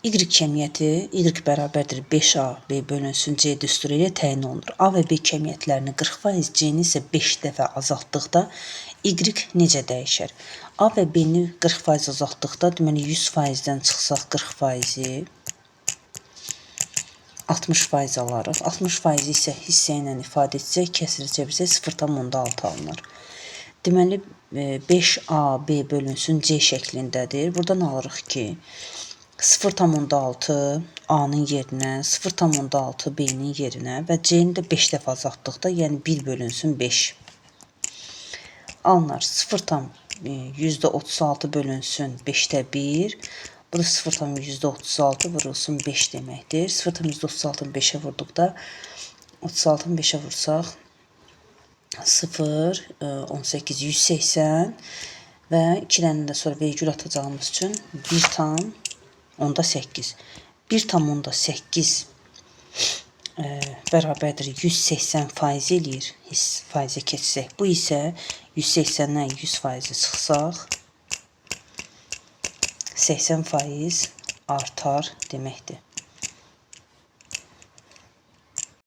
Y kəmiyyəti y bərabərdir 5A B bölünsün C düsturu ilə təyin olunur. A və B kəmiyyətlərini 40%, C-ni isə 5 dəfə azaltdıqda Y necə dəyişər? A və B-ni 40% azaltdıqda, deməli 100%-dən çıxsaq 40%-i 60% alarıq. 60% isə hissə ilə ifadə etsək, kəsri çevirsək 0,6 alınır. Deməli 5A B bölünsün C şəklindədir. Buradan alırıq ki 0,6 A-nın yerinə, 0,6 B-nin yerinə və C-ni də 5 dəfə azaltdıqda, yəni 1 bölünsün 5 alınar. 0,36 bölünsün 5-də 1. Bu da 0,36 vurulsun 5 deməkdir. 0,36-nı 5-ə vurduqda 36-nı 5-ə vursaq 0, 18, 180 və 2 dənə də sonra vergül atacağımız üçün 1,8. 1,8 bərabərdir 180% eləyir. Faizə keçsək. Bu isə 180-dən 100% çıxsaq 80% artar deməkdir.